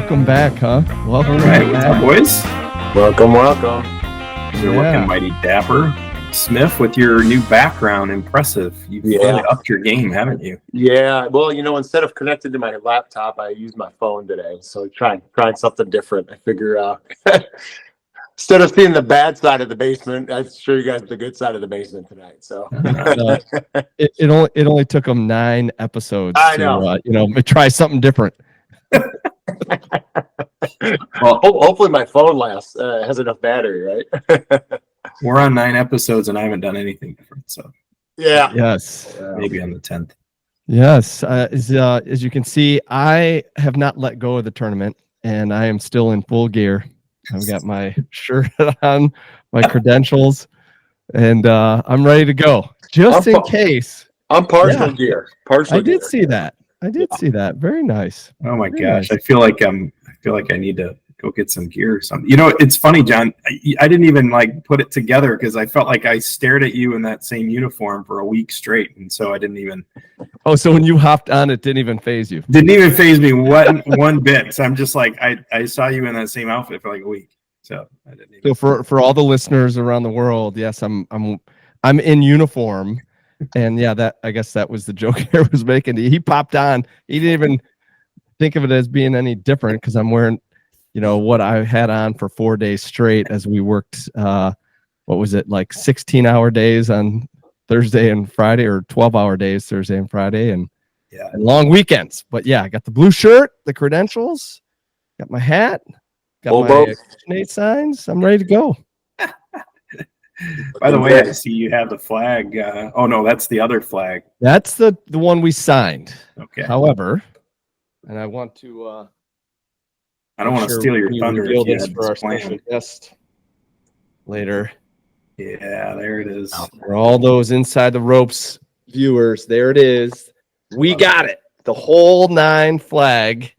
welcome back, huh? Welcome back, what's up, boys? Welcome. You're looking mighty dapper. Smith, with your new background, impressive. You've really upped your game, haven't you? Yeah. Well, instead of connected to my laptop, I use my phone today. So trying something different. I figure instead of seeing the bad side of the basement, I show you guys the good side of the basement tonight. So it only took them 9 episodes. I know. To try something different. Well, hopefully my phone has enough battery, right? We're on 9 episodes and I haven't done anything different. So yes, maybe on the 10th. Yes, as you can see, I have not let go of the tournament, and I am still in full gear. I've got my shirt on, my credentials, and I'm ready to go. Just in case. I'm partial gear. I did see that. Very nice. Oh my Very gosh, nice. I feel like I need to go get some gear or something. It's funny, John. I didn't even put it together because I felt like I stared at you in that same uniform for a week straight, and so I didn't even. Oh, so when you hopped on, it didn't even phase you. Didn't even phase me one bit. So I'm just like I saw you in that same outfit for like a week. So I didn't even. So for all the listeners around the world, yes, I'm in uniform, and I guess that was the joke I was making. He popped on. He didn't even think of it as being any different because I'm wearing, what I had on for 4 days straight as we worked. What was it, like 16-hour days on Thursday and Friday, or 12-hour days Thursday and Friday, and long weekends. But I got the blue shirt, the credentials, got my hat, got my Nate signs. I'm ready to go. By the way, I see you have the flag. Oh no, that's the other flag. That's the one we signed. Okay. However, and I want to. I don't want to steal your thunder. Reveal this for our special guest later. Yeah, there it is. For all those Inside the Ropes viewers, there it is. We got it. The whole 9 flag,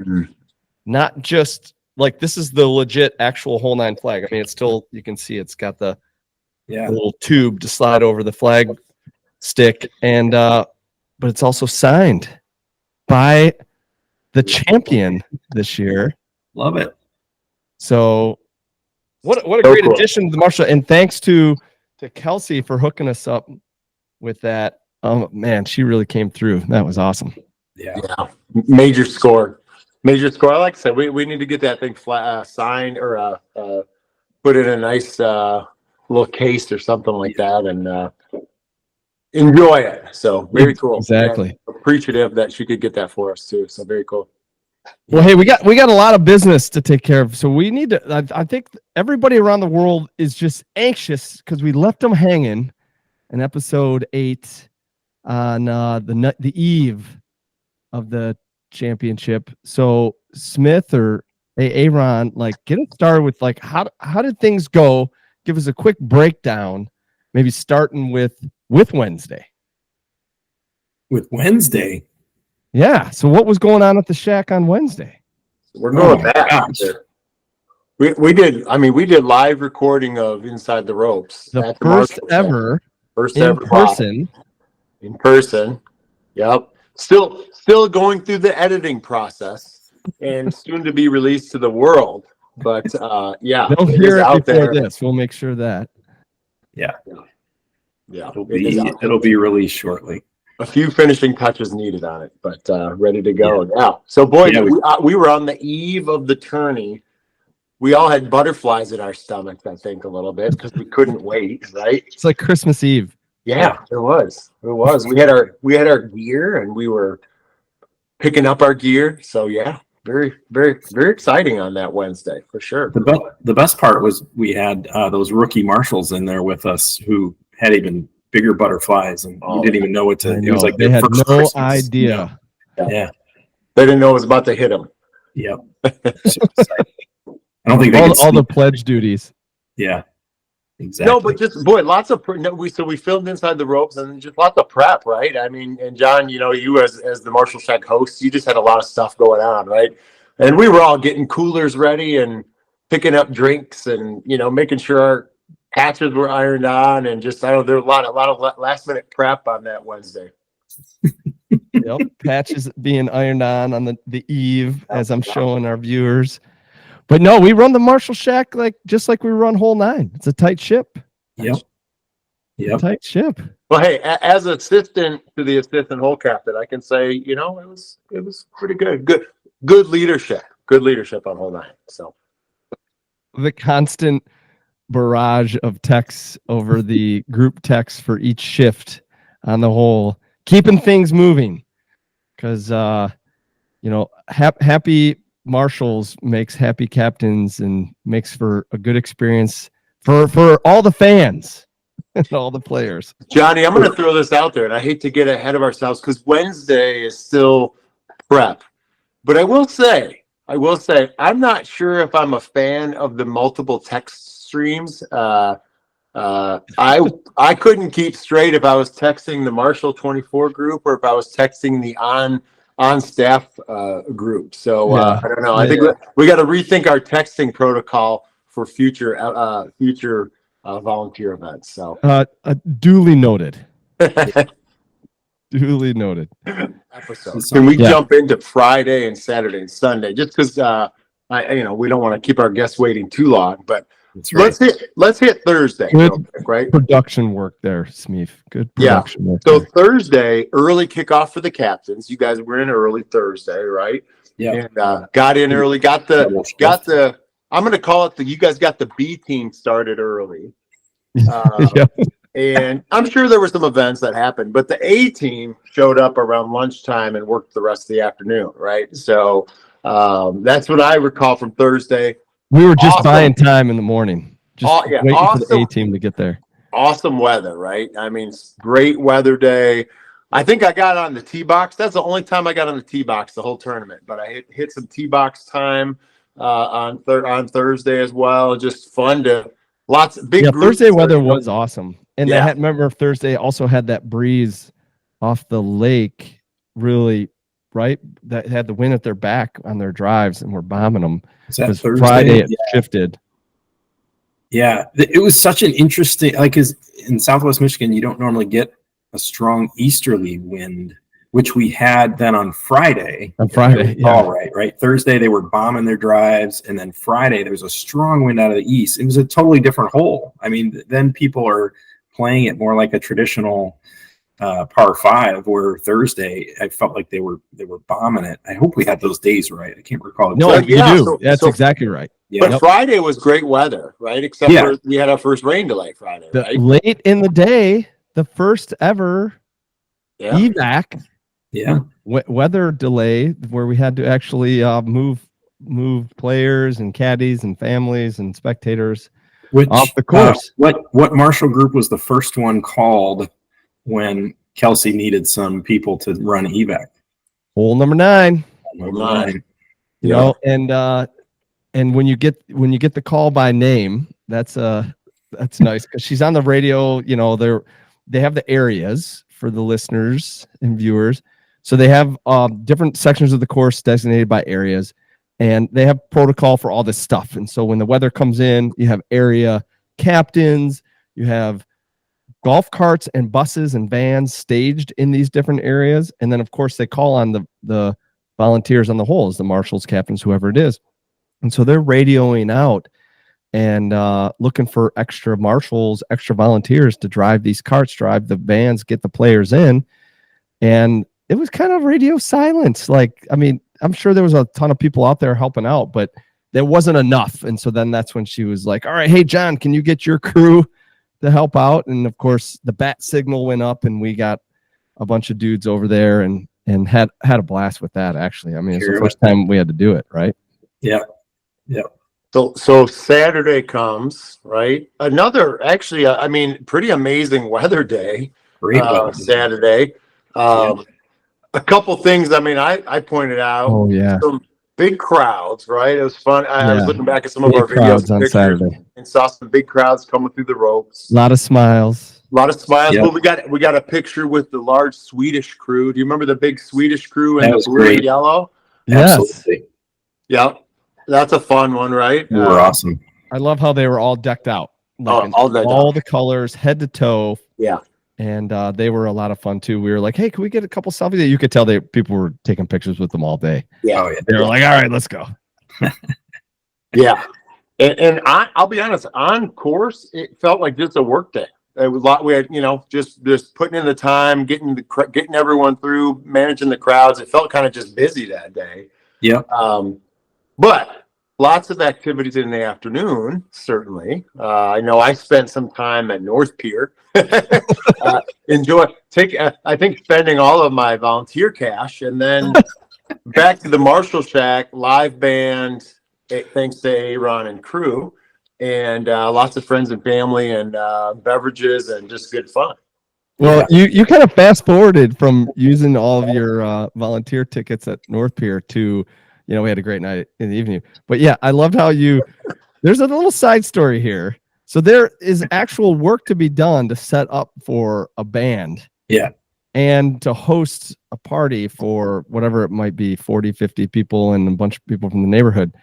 not just this is the legit actual whole 9 flag. I mean, it's still, you can see it's got the little tube to slide over the flag stick, and but it's also signed by the champion this year. Love it. So what a great addition to the Marshall, and thanks to Kelsey for hooking us up with that. Man, she really came through. That was awesome. Yeah. Major score. Like I said, we need to get that thing signed or put it in a nice little case or something like that, and enjoy it. So very cool. Exactly. And appreciative that she could get that for us too. So very cool. Well, hey, we got a lot of business to take care of, so we need to. I think everybody around the world is just anxious because we left them hanging in episode 8 on the eve of the championship. So Smith or Aaron, get it started with how did things go? Give us a quick breakdown, maybe starting with Wednesday. With Wednesday. Yeah. So what was going on at the shack on Wednesday? We're going back. We did live recording of Inside the Ropes. The first ever in person. Yep. Still going through the editing process and soon to be released to the world. But they'll hear it before this. We'll make sure that. Yeah. It'll be released shortly. A few finishing touches needed on it, but ready to go now. So, boys, we were on the eve of the tourney. We all had butterflies in our stomachs, I think, a little bit because we couldn't wait. Right? It's like Christmas Eve. Yeah, it was. We had our gear, and we were picking up our gear. So, very, very, very exciting on that Wednesday for sure. The best part was we had those rookie marshals in there with us who had even bigger butterflies, and you didn't even know what to. It was like they had no Christmas. idea. Yeah, they didn't know it was about to hit them. Yep. I don't think all the pledge duties. Yeah, exactly. No, but just lots of we filmed Inside the Ropes and just lots of prep, right? I mean, and John, you as the Marshall Shack host, you just had a lot of stuff going on, right? And we were all getting coolers ready and picking up drinks and making sure our patches were ironed on, and just there was a lot of last minute prep on that Wednesday. Yep. Patches being ironed on the eve as I'm showing our viewers. But no, we run the Marshall Shack just like we run Hole 9. It's a tight ship. Yep. Tight ship. Well, hey, as assistant to the assistant hole captain, I can say, it was pretty good. Good leadership. Good leadership on hole 9. So The constant barrage of texts over the group text for each shift on the hole, keeping things moving. Because happy marshals makes happy captains and makes for a good experience for all the fans and all the players. Johnny, I'm going to throw this out there, and I hate to get ahead of ourselves because Wednesday is still prep. But I will say, I'm not sure if I'm a fan of the multiple text streams. I couldn't keep straight if I was texting the Marshall 24 group or if I was texting the on staff group. So I don't know. I think we got to rethink our texting protocol for future volunteer events. So duly noted. Duly noted. Episodes. Can we jump into Friday and Saturday and Sunday? Just because we don't want to keep our guests waiting too long, but let's hit Thursday. Good right? Production work there, Smeef. Good production work. So Thursday, early kickoff for the captains. You guys were in early Thursday, right? Yeah. And got in early. Got the. I'm going to call it you guys got the B team started early. And I'm sure there were some events that happened, but the A team showed up around lunchtime and worked the rest of the afternoon, right? So that's what I recall from Thursday. We were just buying time in the morning, just waiting for the A team to get there. Awesome weather, right? I mean, great weather day. I think I got on the tee box. That's the only time I got on the tee box the whole tournament, but I hit some tee box time on Thursday as well. Just fun to lots of big. Thursday weather was awesome. And remember Thursday also had that breeze off the lake, really, right? That had the wind at their back on their drives, and we're bombing them. Because Friday it shifted. Yeah, it was such an interesting, because in Southwest Michigan, you don't normally get a strong easterly wind, which we had then on Friday. Right? Thursday, they were bombing their drives, and then Friday, there was a strong wind out of the east. It was a totally different hole. I mean, then people are playing it more like a traditional par 5, where Thursday I felt like they were bombing it. I hope we had those days right. I can't recall. No, you do. That's exactly right. Yeah. But Friday was great weather, right? Except for we had our first rain delay Friday, right? Late in the day, the first ever evac weather delay where we had to actually move players and caddies and families and spectators off the course. What Marshall group was the first one called when Kelsey needed some people to run evac? Hole number 9. You know, and when you get the call by name, that's nice because she's on the radio. You know, they have the areas for the listeners and viewers, so they have different sections of the course designated by areas, and they have protocol for all this stuff. And so when the weather comes in, you have area captains, you have golf carts and buses and vans staged in these different areas, and then of course they call on the volunteers on the holes, the marshals, captains, whoever it is. And so they're radioing out and looking for extra marshals, extra volunteers to drive these carts, drive the vans, get the players in. And it was kind of radio silence. Like, I mean, I'm sure there was a ton of people out there helping out, but there wasn't enough. And so then that's when she was like, all right, hey, John, can you get your crew to help out? And of course, the bat signal went up and we got a bunch of dudes over there and had a blast with that, actually. I mean, it's the first time we had to do it, right? Yeah. Yeah. So Saturday comes, right? Another, actually, I mean, pretty amazing weather day. Great weather. Saturday. A couple things. I mean, I pointed out. Oh yeah. Some big crowds, right? It was fun. I was looking back at some of our videos on Saturday and saw some big crowds coming through the ropes. A lot of smiles. Yep. Well, we got a picture with the large Swedish crew. Do you remember the big Swedish crew in the blue and yellow? Yes. Absolutely. Yep. That's a fun one, right? They were awesome. I love how they were all decked out. All the colors, head to toe. Yeah. and they were a lot of fun too. We were like, hey, can we get a couple selfies? You could tell people were taking pictures with them all day. Yeah. Oh, yeah. They were like, all right, let's go. Yeah. And I'll be honest, on course, it felt like just a work day. It was a lot. We had, just putting in the time, getting everyone through, managing the crowds. It felt kind of just busy that day. Yeah. But lots of activities in the afternoon. Certainly, I know I spent some time at North Pier. I think spending all of my volunteer cash, and then back to the Marshall Shack live band. Thanks to Aaron and crew, and lots of friends and family, and beverages, and just good fun. Well, you kind of fast forwarded from using all of your volunteer tickets at North Pier to, we had a great night in the evening. But yeah, I loved how there's a little side story here. So there is actual work to be done to set up for a band. Yeah. And to host a party for whatever it might be, 40, 50 people and a bunch of people from the neighborhood.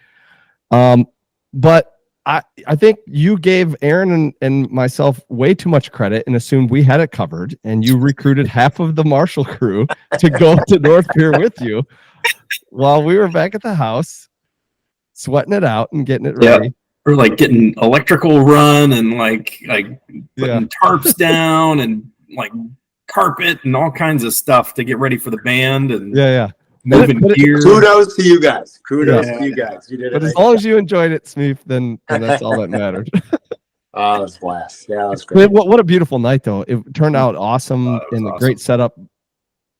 But I think you gave Aaron and myself way too much credit and assumed we had it covered, and you recruited half of the Marshall crew to go to North Pier with you while we were back at the house sweating it out and getting it ready. Yeah. We're like getting electrical run and like putting tarps down and like carpet and all kinds of stuff to get ready for the band and moving gear. Kudos to you guys. Kudos to you guys. You did it. But as long as you enjoyed it, Smeef, then that's all that mattered. Oh, it was a blast. Yeah, that was great. What a beautiful night, though. It turned out awesome and a great setup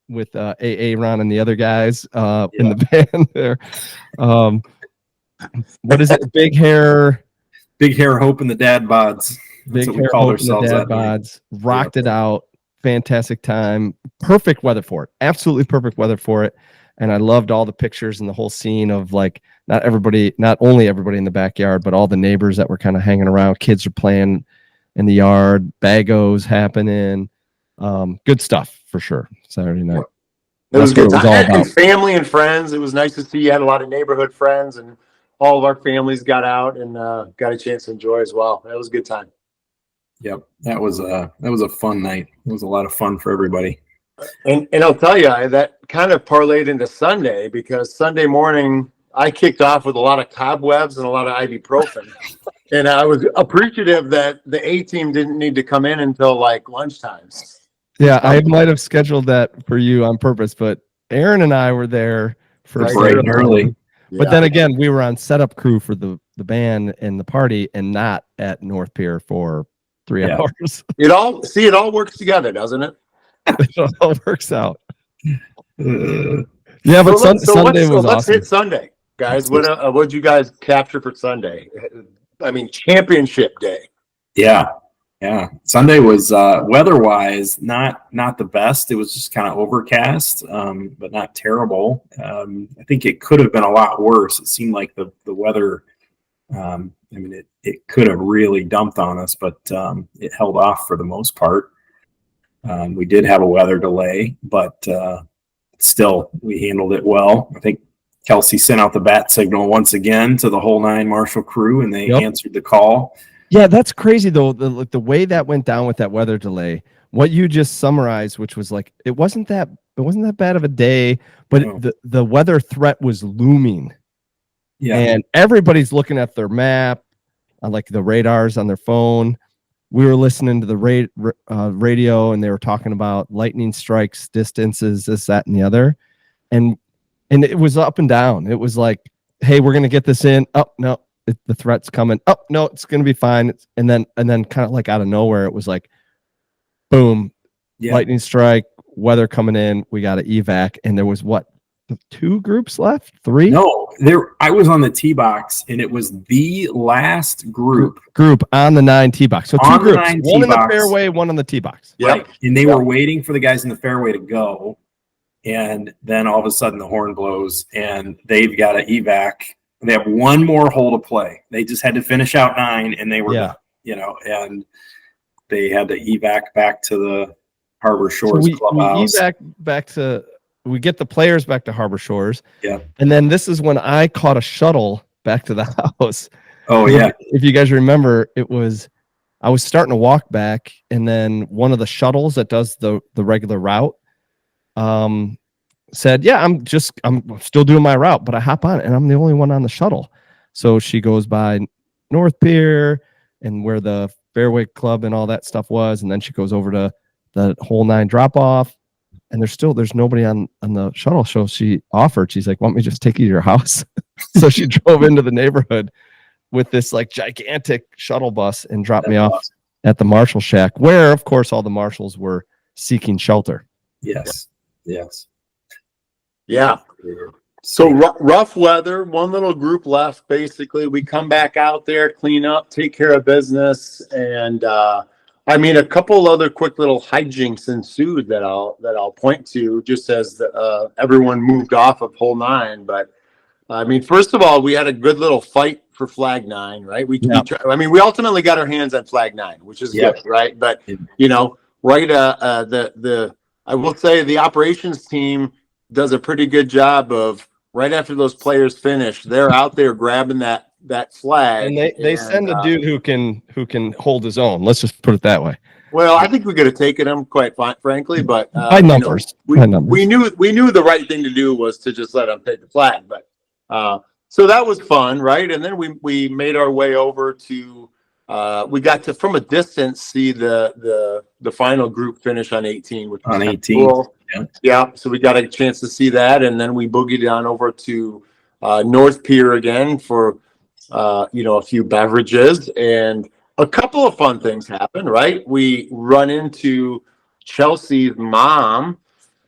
with Ron and the other guys in the band there. What is it? Big Hair Hope and the Dad Bods. Big Hair Hope and the Dad Bods. Rocked it out. Fantastic time. Perfect weather for it. Absolutely perfect weather for it. And I loved all the pictures and the whole scene of like not only everybody in the backyard, but all the neighbors that were kind of hanging around. Kids are playing in the yard, bagos happening. Good stuff for sure. Saturday night. It was good time. And family and friends. It was nice to see you had a lot of neighborhood friends, and all of our families got out and got a chance to enjoy as well. It was a good time. Yep, that was a fun night. It was a lot of fun for everybody. And I'll tell you, that kind of parlayed into Sunday, because Sunday morning I kicked off with a lot of cobwebs and a lot of ibuprofen. And I was appreciative that the A team didn't need to come in until like lunchtimes. Yeah, I might have scheduled that for you on purpose, but Aaron and I were there for bright and early. But then again, we were on setup crew for the band and the party, and not at North Pier for 3 hours. It all works together, doesn't it? It all works out. Yeah, but Sunday was awesome. Let's hit Sunday, guys. What'd you guys capture for Sunday? I mean, championship day. Yeah. Sunday was weather-wise not the best. It was just kind of overcast, but not terrible. I think it could have been a lot worse. It seemed like the weather. It could have really dumped on us, but it held off for the most part. We did have a weather delay, but still, we handled it well. I think Kelsey sent out the bat signal once again to the whole 9 Marshall crew, and they answered the call. Yeah, that's crazy though. The way that went down with that weather delay. What you just summarized, which was like it wasn't that bad of a day, but the weather threat was looming. Yeah, and everybody's looking at their map, like the radars on their phone. We were listening to the radio, and they were talking about lightning strikes, distances, this, that, and the other, and it was up and down. It was like, hey, we're gonna get this in. Oh no. The threat's coming. Oh no, it's gonna be fine. And then kind of like out of nowhere, it was like, boom, lightning strike, weather coming in. We got an evac, and there was 2 groups left? 3? No, I was on the tee box, and it was the last group on the 9 tee box. So 2 groups, one in the fairway, one on the tee box. Yeah, right. And they were waiting for the guys in the fairway to go, and then all of a sudden the horn blows, and they've got an evac. They have one more hole to play. They just had to finish out 9, and they were done, and they had to evac back to the Harbor Shores clubhouse. We get the players back to Harbor Shores. Yeah. And then this is when I caught a shuttle back to the house. Oh, yeah. If you guys remember, it was I was starting to walk back, and then one of the shuttles that does the regular route said, yeah, I'm still doing my route, but I hop on and I'm the only one on the shuttle. So she goes by North Pier and where the Fairway Club and all that stuff was, and then she goes over to the Hole 9 drop off, and there's nobody on the shuttle. So she's like, want me to just take you to your house? So she drove into the neighborhood with this like gigantic shuttle bus and dropped me off at the Marshall Shack, where of course all the marshals were seeking shelter. Yes. Yeah. So rough weather, one little group left. Basically, we come back out there, clean up, take care of business, and a couple other quick little hijinks ensued that I'll point to just as everyone moved off of Hole 9. But first of all, we had a good little fight for Flag 9, right? We ultimately got our hands on Flag 9, which is good, right? But I will say the operations team does a pretty good job of right after those players finish, they're out there grabbing that flag. And they send a dude who can hold his own. Let's just put it that way. Well, I think we could have taken him, quite frankly, but by numbers. We knew the right thing to do was to just let him take the flag. But so that was fun, right? And then we made our way over to we got to from a distance see the final group finish on 18, which was on 18. Cool. Yeah. So we got a chance to see that, and then we boogied on over to North Pier again for a few beverages, and a couple of fun things happen. Right, we run into Chelsea's mom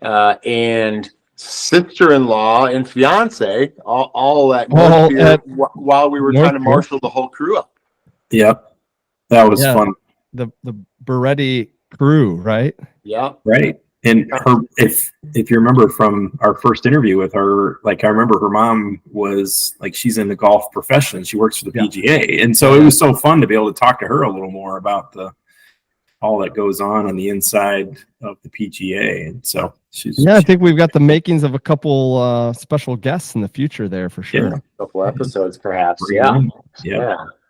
and sister-in-law and fiance all at North Pier while we were trying to marshal the whole crew up. Yep, that was fun. The Beretti crew, right? Yeah, right. And her, if you remember from our first interview with her, like I remember her mom was like, she's in the golf profession. She works for the PGA. And so it was so fun to be able to talk to her a little more about all that goes on the inside of the PGA. And so I think we've got the makings of a couple special guests in the future there for sure. Yeah. A couple episodes perhaps. Yeah.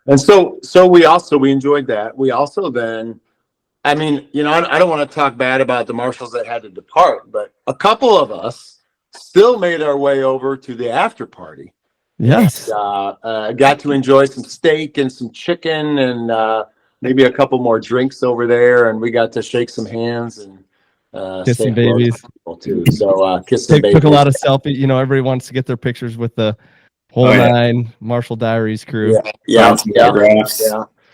And so we enjoyed that. We also then, I don't want to talk bad about the marshals that had to depart, but a couple of us still made our way over to the after party. Yes. And, got to enjoy some steak and some chicken and maybe a couple more drinks over there. And we got to shake some hands and kiss some babies too. So kiss some babies. Took a lot of selfies. Everybody wants to get their pictures with the Hole 9 Marshall Diaries crew. Yeah.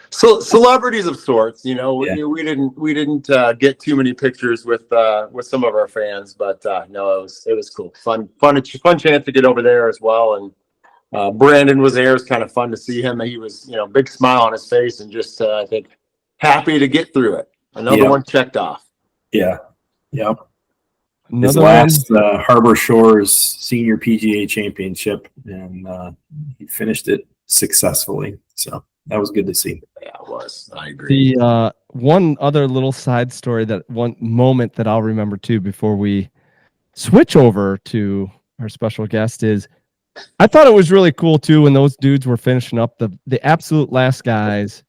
So celebrities of sorts, we didn't get too many pictures with some of our fans, but no, it was cool, fun chance to get over there as well. And Brandon was there. It was kind of fun to see him. He was, big smile on his face and just I think happy to get through it. Another one checked off. Yeah. Yep. His last Harbor Shores Senior PGA Championship, and he finished it successfully. So that was good to see. Yeah, it was. I agree. The one other little side story, that one moment that I'll remember too before we switch over to our special guest is, I thought it was really cool too when those dudes were finishing up the absolute last guys,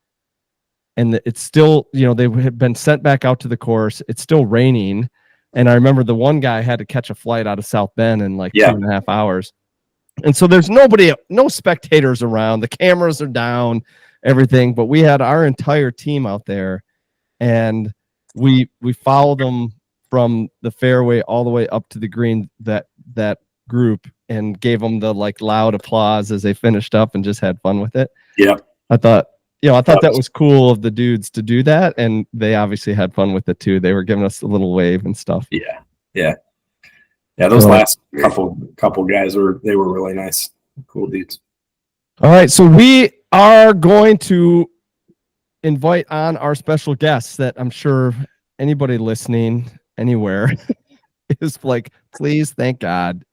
and it's still, they had been sent back out to the course. It's still raining. And I remember the one guy had to catch a flight out of South Bend in 2.5 hours. And so there's no spectators around. The cameras are down, everything. But we had our entire team out there, and we followed them from the fairway all the way up to the green, that group, and gave them the loud applause as they finished up and just had fun with it. Yeah. I thought that was cool of the dudes to do that, and they obviously had fun with it too. They were giving us a little wave and stuff. Yeah. Those last couple guys were really nice, cool dudes. All right, so we are going to invite on our special guests that I'm sure anybody listening anywhere is like, please, thank God,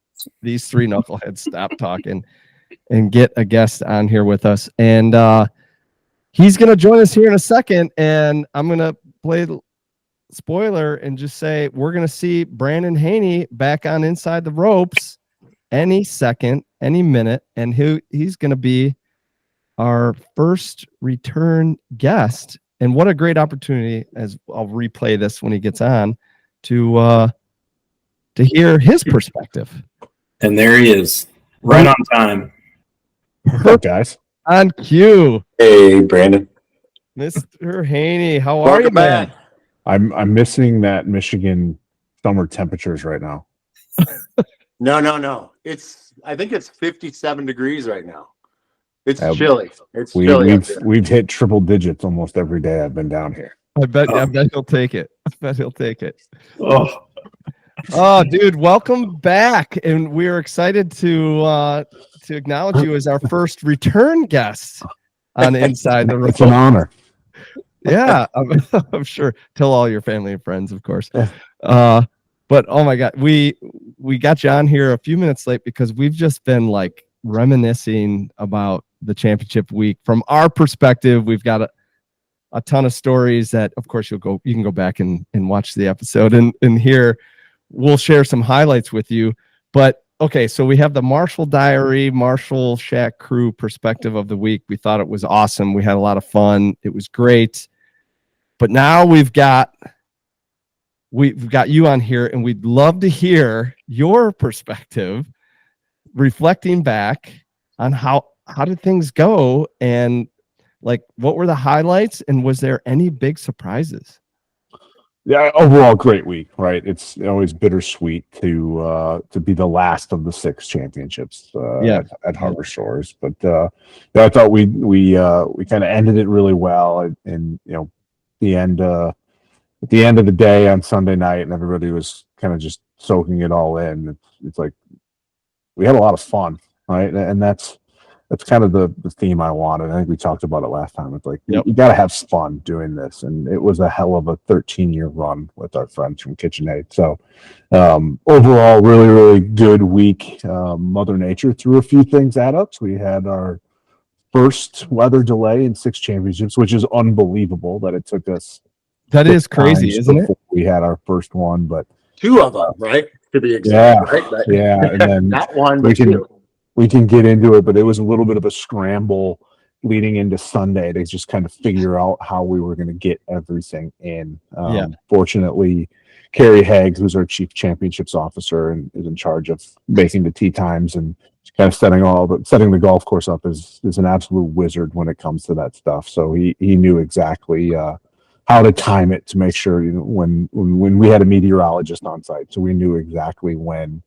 these three knuckleheads stop talking and get a guest on here with us. And he's going to join us here in a second, and I'm going to play the spoiler and just say we're going to see Brandon Haney back on Inside the Ropes any second, any minute, and he's going to be our first return guest And what a great opportunity, as I'll replay this when he gets on, to hear his perspective. And there he is, right on time. What's up, guys? On cue. Hey, Brandon. Mr. Haney, how are you, Welcome back. man? I'm missing that Michigan summer temperatures right now. No. I think it's 57 degrees right now. It's chilly. It's We've hit triple digits almost every day I've been down here. I bet he'll take it. Oh, Oh, dude, welcome back. And we're excited to acknowledge you as our first return guest on Inside the Rope. It's an honor. Yeah, I'm sure. Tell all your family and friends, of course. But oh my God, we got you on here a few minutes late because we've just been like reminiscing about the championship week. From our perspective, we've got a ton of stories that, of course, you can go back and watch the episode and here we'll share some highlights with you. But okay, so we have the Marshall Diary, Marshall Shack Crew perspective of the week. We thought it was awesome. We had a lot of fun. It was great. But now we've got you on here, and we'd love to hear your perspective, reflecting back on how did things go, and like what were the highlights, and was there any big surprises? Yeah, overall great week, right? It's always bittersweet to be the last of the 6 championships at Harbor Shores, but I thought we kind of ended it really well, and the end at the end of the day on Sunday night, and everybody was kind of just soaking it all in. It's like we had a lot of fun, right? And that's kind of the theme I wanted. I think we talked about it last time. It's like you got to have fun doing this, and it was a hell of a 13-year run with our friends from KitchenAid. So overall, really, really good week. Mother Nature threw a few things at us. We had our first weather delay in 6 championships, which is unbelievable that it took us. That is crazy, isn't it? We had our first one, but 2 of them, right? To be exact, right? But, and then not one, but 2. We can get into it, but it was a little bit of a scramble leading into Sunday to just kind of figure out how we were going to get everything in. Fortunately, Carrie Haggs, who's our chief championships officer and is in charge of making the tee times and kind of setting the golf course up, is an absolute wizard when it comes to that stuff. So he knew exactly how to time it to make sure, when we had a meteorologist on site, so we knew exactly when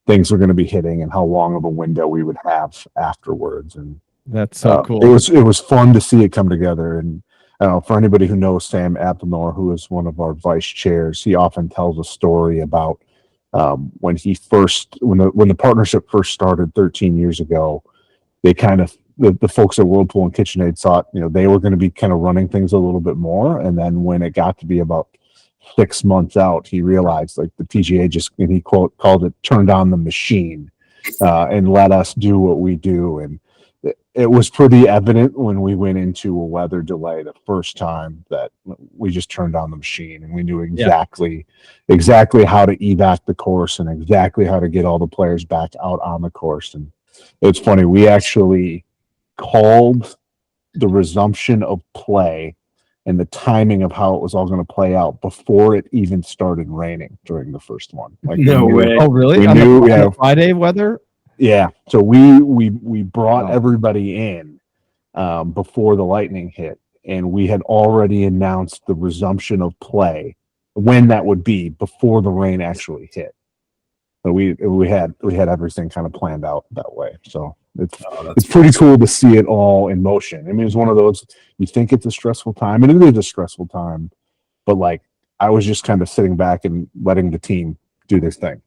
things were going to be hitting and how long of a window we would have afterwards. And that's so cool. It was fun to see it come together. And I don't know, for anybody who knows Sam Abdelnour, who is one of our vice chairs, he often tells a story about when the partnership first started 13 years ago. They kind of the folks at Whirlpool and KitchenAid thought they were going to be kind of running things a little bit more, and then when it got to be about 6 months out, he realized like the PGA and he called it turned on the machine and let us do what we do. And it was pretty evident when we went into a weather delay the first time that we just turned on the machine, and we knew exactly how to evac the course and exactly how to get all the players back out on the course. And it's funny, we actually called the resumption of play and the timing of how it was all going to play out before it even started raining during the first one. Like, no way! Oh, really? We on knew, the Friday weather. Yeah. So we brought everybody in before the lightning hit, and we had already announced the resumption of play, when that would be, before the rain actually hit. So we had everything kind of planned out that way. So it's pretty cool to see it all in motion. I mean, it's one of those, you think it's a stressful time, and it is a stressful time, but like I was just kind of sitting back and letting the team do this thing.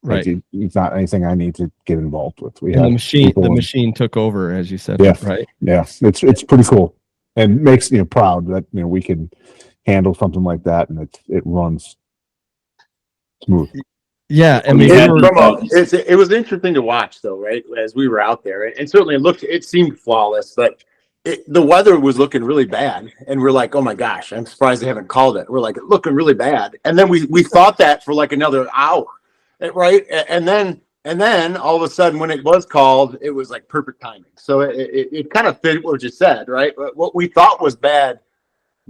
Right. Like it's not anything I need to get involved with. The machine took over, as you said. Yeah. Right. Yeah. It's pretty cool, and makes proud that we can handle something like that, and it runs smooth. Yeah, I mean, it was interesting to watch, though, right? As we were out there, and certainly it seemed flawless, but the weather was looking really bad, and we're like, oh my gosh, I'm surprised they haven't called it. We're like, it's looking really bad, and then we thought that for like another hour, right? And then all of a sudden, when it was called, it was like perfect timing. So it kind of fit what you said, right? What we thought was bad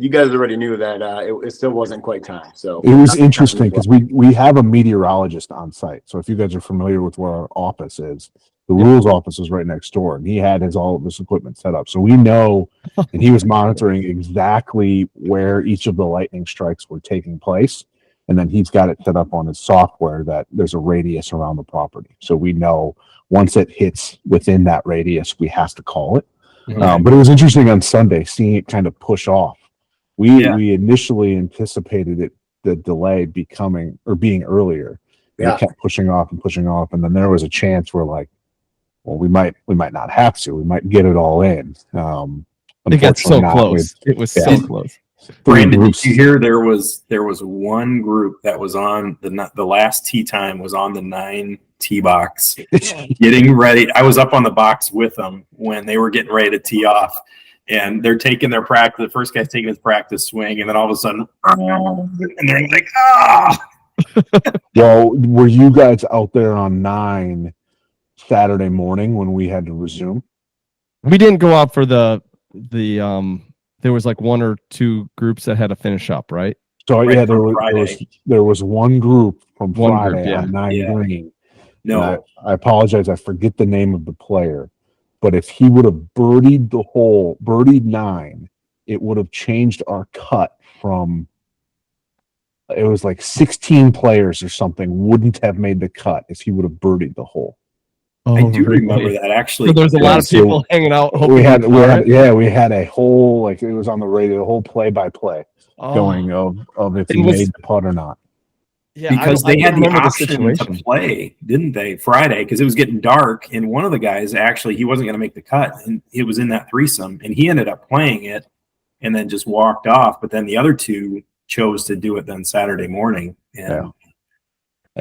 you guys already knew that it still wasn't quite time. So it was interesting because we have a meteorologist on site. So if you guys are familiar with where our office is, the rules office is right next door, and he had all of this equipment set up. So we know, and he was monitoring exactly where each of the lightning strikes were taking place. And then he's got it set up on his software that there's a radius around the property. So we know once it hits within that radius, we have to call it. But it was interesting on Sunday seeing it kind of push off. We initially anticipated the delay being earlier. It kept pushing off, and then there was a chance where like, well, we might not have to. We might get it all in. It got so close. It was so close. Brandon, did you hear there was one group that was on the last tee time was on the 9 tee box getting ready. I was up on the box with them when they were getting ready to tee off, and they're taking their practice. The first guy's taking his practice swing, and then all of a sudden, and they're like, ah. Well, were you guys out there on 9 Saturday morning when we had to resume? We didn't go out for the there was like 1 or 2 groups that had to finish up, right? So yeah, there was one group from Friday on 9 green. No, I apologize. I forget the name of the player, but if he would have birdied 9, it would have changed our cut from. It was like 16 players or something wouldn't have made the cut if he would have birdied the hole. Oh, I do remember that actually. So there's a lot of people hanging out. We had a whole, like, it was on the radio, the whole play-by-play going of if he made the putt or not. Yeah, because they had the option to play, didn't they? Friday, because it was getting dark, and one of the guys actually he wasn't going to make the cut, and it was in that threesome, and he ended up playing it, and then just walked off. But then the other 2 chose to do it then Saturday morning, and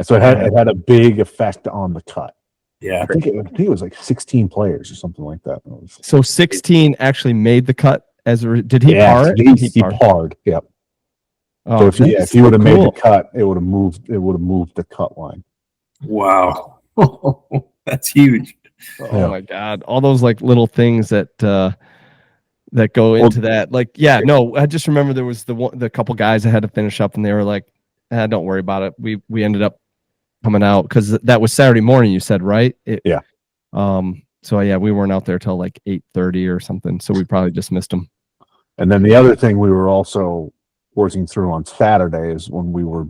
so it had a big effect on the cut. Yeah, I think it was like 16 players or something like that. So 16 actually made the cut. Did he par it? He parred. Yep. So if he would have made the cut, it would have moved the cut line. Wow, that's huge. Oh my God! All those like little things that go into that. Like, I just remember there was the couple guys that had to finish up, and they were like, "Don't worry about it." We ended up coming out because that was Saturday morning. You said, right? Yeah. So we weren't out there till like 8:30 or something. So we probably just missed them. And then the other thing we were also working through on Saturday is when we were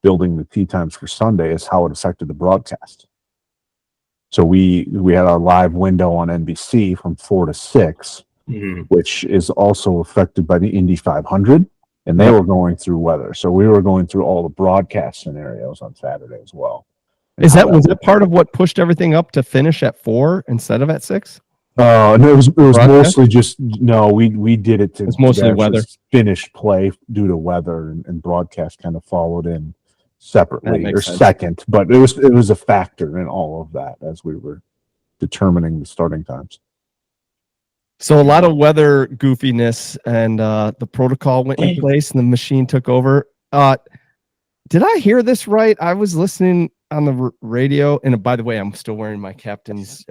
building the tee times for Sunday is how it affected the broadcast. So we had our live window on NBC from 4 to 6, which is also affected by the Indy 500, and they were going through weather. So we were going through all the broadcast scenarios on Saturday as well. Was that part of what pushed everything up to finish at 4 instead of at 6? No, it was mostly just we did it to it's mostly weather finish play due to weather, and broadcast kind of followed in separately or sense. Second, but it was a factor in all of that as we were determining the starting times. So a lot of weather goofiness, and the protocol went in place, and the machine took over. Did I hear this right? I was listening on the radio, and by the way, I'm still wearing my captain's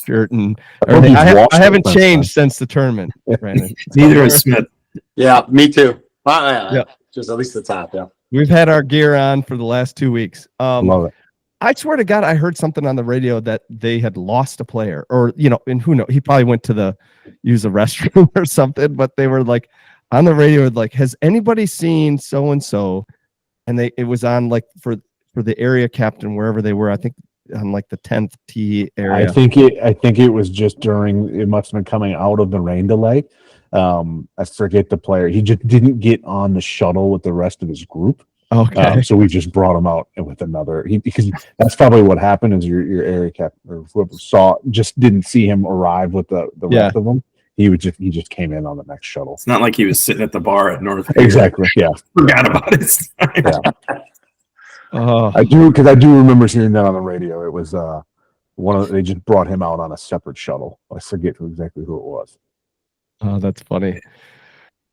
shirt and everything. I haven't changed since the tournament, Brandon. Neither has Smith. Yeah, me too. Just at least the top. Yeah, we've had our gear on for the last 2 weeks. Love it. I swear to God, I heard something on the radio that they had lost a player, or and who knows? He probably went to use the restroom or something. But they were like on the radio, like, has anybody seen so and so? And it was on like for the area captain wherever they were. I think on like the 10th tee area. I think it was just during. It must have been coming out of the rain delay. I forget the player. He just didn't get on the shuttle with the rest of his group. Okay. So we just brought him out with another. Because that's probably what happened. Is your area captain or whoever just didn't see him arrive with the rest of them. He just came in on the next shuttle. It's not like he was sitting at the bar at North. Exactly. Yeah. Forgot about it. Yeah. I do remember hearing that on the radio. It was they just brought him out on a separate shuttle. I forget exactly who it was. Oh, that's funny.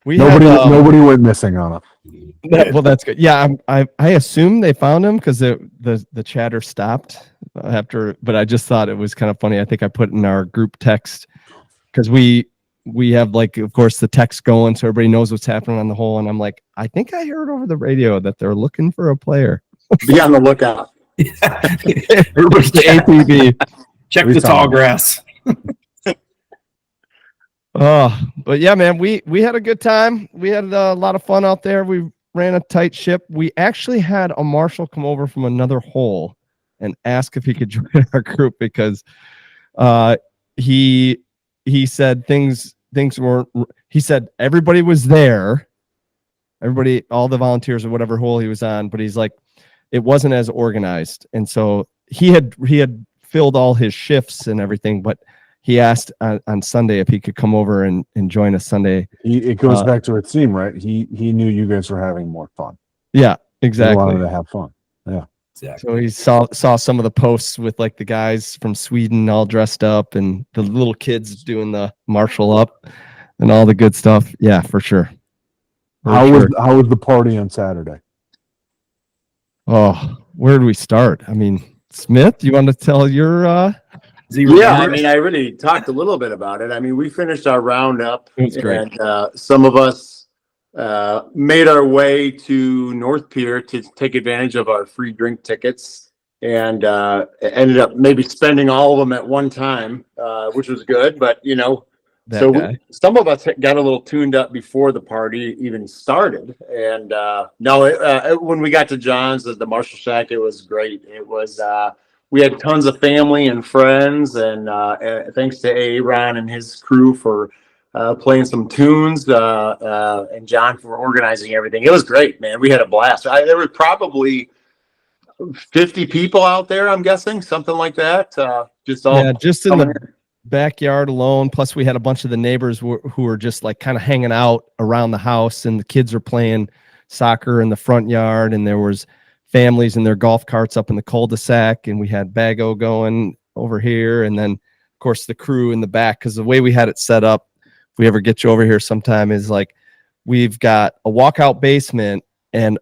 Nobody went missing on it. Well, that's good. Yeah, I assume they found him because the chatter stopped after. But I just thought it was kind of funny. I think I put in our group text because we we have like, of course, the text going so everybody knows what's happening on the hole. And I'm like, I think I heard over the radio that they're looking for a player. Be on the lookout. Everybody's the ATV. Check the tall grass. Oh, but yeah, man, we had a good time. We had a lot of fun out there. We ran a tight ship. We actually had a marshal come over from another hole and ask if he could join our group because he said things weren't. He said everybody was there, all the volunteers or whatever hole he was on, but he's like, it wasn't as organized, and so he had filled all his shifts and everything, but he asked on Sunday if he could come over and join us Sunday. It goes back to a theme, right? He knew you guys were having more fun. Yeah, exactly. He wanted to have fun. Yeah. Exactly. So he saw some of the posts with like the guys from Sweden all dressed up and the little kids doing the martial up and all the good stuff. Yeah, for sure. How was the party on Saturday? Oh, where do we start? I mean, Smith, you want to tell your Yeah, I mean, I already talked a little bit about it. I mean, we finished our roundup, great. And some of us made our way to North Pier to take advantage of our free drink tickets, and ended up maybe spending all of them at one time, which was good. But some of us got a little tuned up before the party even started, and when we got to John's at the Marshall Shack, it was great. It was. We had tons of family and friends, and thanks to Aaron and his crew for playing some tunes, and John for organizing everything. It was great, man. We had a blast. There were probably 50 people out there, I'm guessing, something like that. Just in the backyard alone. Plus, we had a bunch of the neighbors who were just like kind of hanging out around the house, and the kids were playing soccer in the front yard, and there was families in their golf carts up in the cul-de-sac, and we had Bago going over here, and then of course the crew in the back, because the way we had it set up, if we ever get you over here sometime, is like we've got a walkout basement and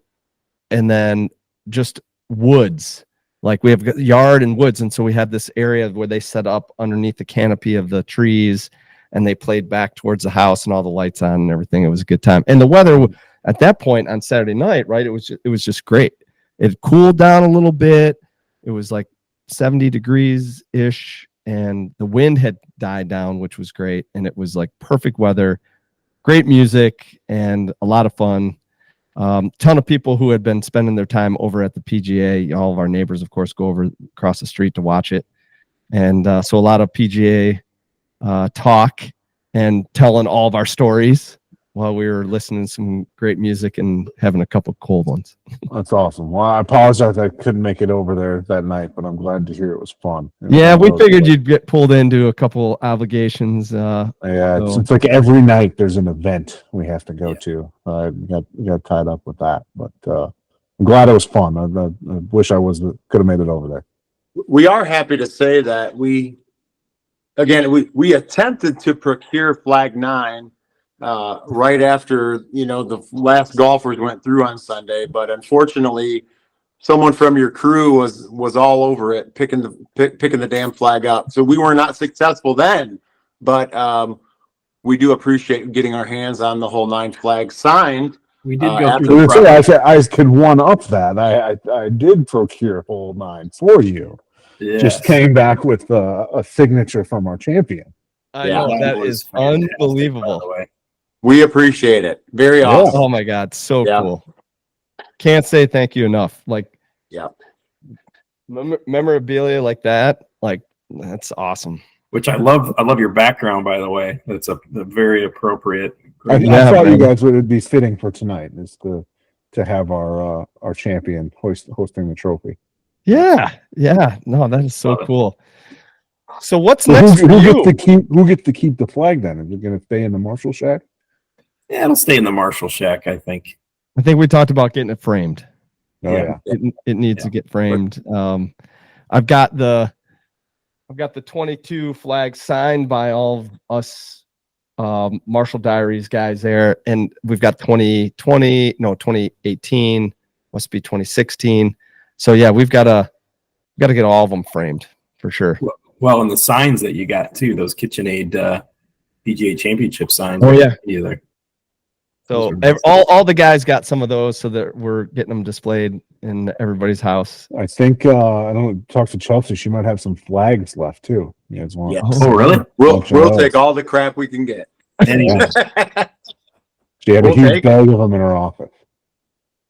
then just woods, like we have yard and woods, and so we had this area where they set up underneath the canopy of the trees, and they played back towards the house and all the lights on and everything. It was a good time, and the weather at that point on Saturday night, right, it was just great. It cooled down a little bit. It was like 70 degrees ish, and the wind had died down, which was great. And it was like perfect weather, great music, and a lot of fun. Ton of people who had been spending their time over at the PGA. All of our neighbors, of course, go over across the street to watch it. And so a lot of PGA talk and telling all of our stories while we were listening to some great music and having a couple cold ones. That's awesome. Well, I apologize I couldn't make it over there that night, but I'm glad to hear it was fun. Yeah, we figured you'd get pulled into a couple obligations. It's like every night there's an event we have to go to. I got tied up with that, but I'm glad it was fun. I wish I could have made it over there. We are happy to say that we attempted to procure Flag 9 right after the last golfers went through on Sunday, but unfortunately someone from your crew was all over it, picking the damn flag up, so we were not successful then, but we do appreciate getting our hands on the whole 9 flags signed. We did go through I could one up that. I did procure hole 9 for you. Yes. Just came back with a signature from our champion. I know, that is unbelievable. By the way. We appreciate it. Very awesome. Oh my God, so cool. Can't say thank you enough. Like, memorabilia like that, like that's awesome. Which I love. I love your background, by the way. That's a very appropriate. I thought you guys would be fitting for tonight, is to have our champion hosting the trophy. Yeah. No, that is so cool. So what's next for you? Who gets to keep the flag then? Is it going to stay in the Marshall Shack? Yeah, it'll stay in the Marshall Shack, I think. I think we talked about getting it framed. Yeah. It needs to get framed. I've got the 22 flags signed by all of us Marshall Diaries guys there, and we've got 2018, must be 2016. So yeah, we've got to get all of them framed for sure. Well, and the signs that you got too, those KitchenAid PGA Championship signs. Oh, yeah. Either. So all the guys got some of those, so that we're getting them displayed in everybody's house. I think I don't talk to Chelsea. She might have some flags left too. Yeah, yeah. Oh, really? We'll take all the crap we can get. Anyway. She had a huge bag of them in her office.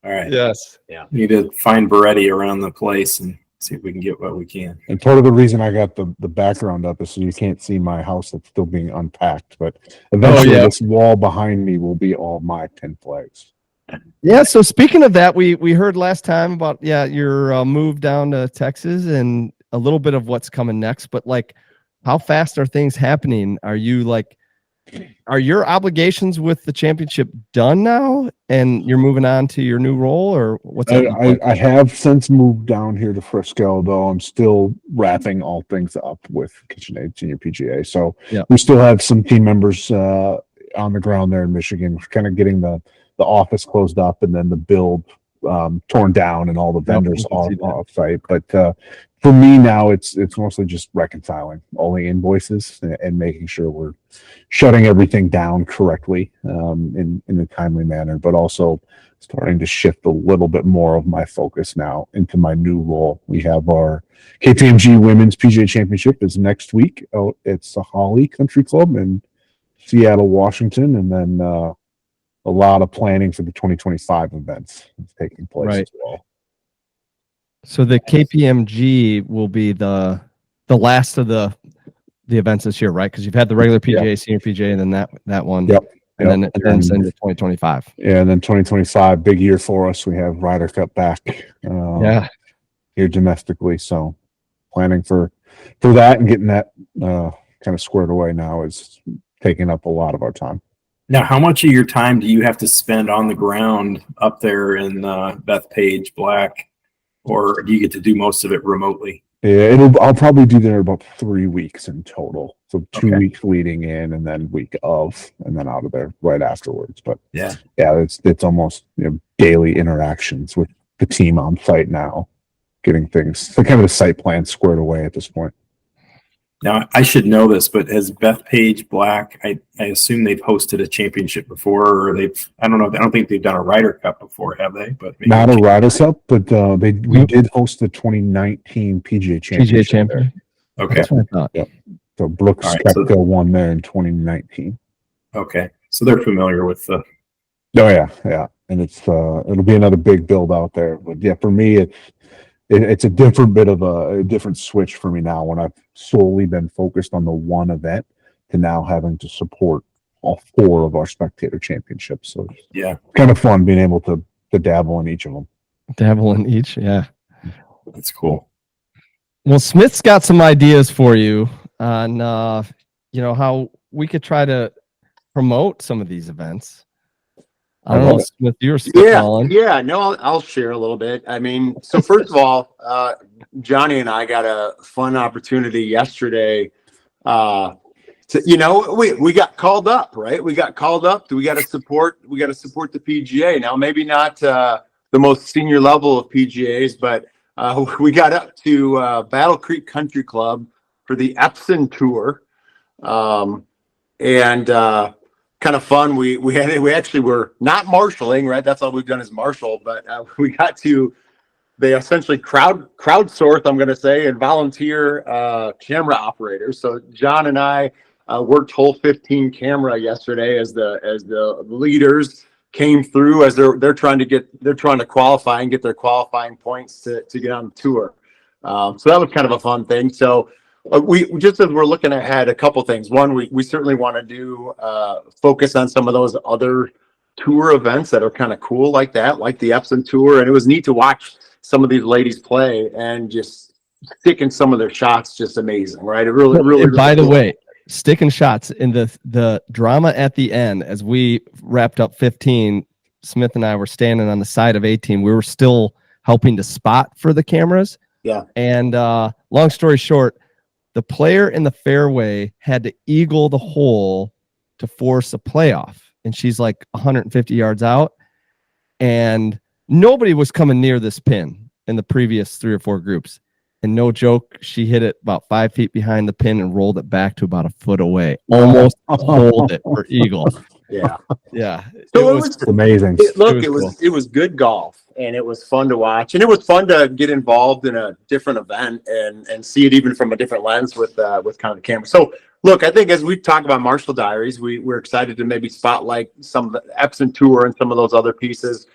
All right. Yes. Yeah. We need to find Beretti around the place and see if we can get what we can. And part of the reason I got the background up is so you can't see my house that's still being unpacked. But eventually this wall behind me will be all my 10 flags. Yeah, so speaking of that, we heard last time about your move down to Texas and a little bit of what's coming next, but like how fast are things happening? Are your obligations with the championship done now and you're moving on to your new role, or what's that? I have since moved down here to Frisco, though I'm still wrapping all things up with KitchenAid Senior PGA. So we still have some team members on the ground there in Michigan, kind of getting the office closed up and then the build torn down and all the vendors off site. But for me now, it's mostly just reconciling all the invoices and making sure we're shutting everything down correctly in a timely manner, but also starting to shift a little bit more of my focus now into my new role. We have our KPMG Women's PGA Championship is next week. It's the Holly Country Club in Seattle, Washington, and then a lot of planning for the 2025 events taking place as well. So the KPMG will be the last of the events this year, right? Because you've had the regular PGA, Senior PGA, and then that one. Yep. And then it turns into 2025. Yeah, and then 2025, big year for us. We have Ryder Cup back here domestically. So planning for that and getting that kind of squared away now is taking up a lot of our time. Now, how much of your time do you have to spend on the ground up there in Bethpage, Black, or do you get to do most of it remotely? Yeah, I'll probably do there about 3 weeks in total. So 2 weeks leading in, and then week of, and then out of there right afterwards. But it's almost daily interactions with the team on site now, getting things kind of the site plan squared away at this point. Now, I should know this, but has Bethpage Black, I assume they've hosted a championship before, or I don't think they've done a Ryder Cup before, have they? But maybe not a Ryder Cup, but we did host the 2019 PGA Championship. Okay. That's what I thought. Yep. So Brooks Koepka won there in 2019. Okay. So they're familiar with the... Oh, yeah. And it'll be another big build out there. But yeah, for me, it's a different bit of a different switch for me now when I've solely been focused on the one event to now having to support all 4 of our spectator championships. So yeah, kind of fun being able to dabble in each of them. Dabble in each, yeah. That's cool. Well, Smith's got some ideas for you on how we could try to promote some of these events. I don't know, Smith, you're spitballing. Yeah, no, I'll share a little bit. I mean, so first of all, Johnny and I got a fun opportunity yesterday. We got called up, right? We got called up. We got to support the PGA. Now, maybe not the most senior level of PGAs, but we got up to Battle Creek Country Club for the Epson Tour, and kind of fun. We actually were not marshaling, right? That's all we've done is marshal, but they essentially crowdsource, I'm going to say, and volunteer camera operators. So John and I worked hole 15 camera yesterday as the leaders came through as they're trying to qualify and get their qualifying points to get on the tour. So that was kind of a fun thing. So we just as we're looking ahead, a couple things. One, we certainly want to do focus on some of those other tour events that are kind of cool like that, like the Epson Tour. And it was neat to watch some of these ladies play and just sticking some of their shots, just amazing, right? It really. By the way, sticking shots in the drama at the end as we wrapped up 15. Smith and I were standing on the side of 18. We were still helping to spot for the cameras. Yeah. And long story short, the player in the fairway had to eagle the hole to force a playoff. And she's like 150 yards out. And nobody was coming near this pin in the previous 3 or 4 groups. and no joke, she hit it about 5 feet behind the pin and rolled it back to about a foot away. Almost hold it for eagle. Yeah. Yeah. So it was amazing. It was good golf, and it was fun to watch, and it was fun to get involved in a different event and see it even from a different lens with kind of the camera. So look, I think as we talk about Marshall Diaries, we're excited to maybe spotlight some of the Epson Tour and some of those other pieces.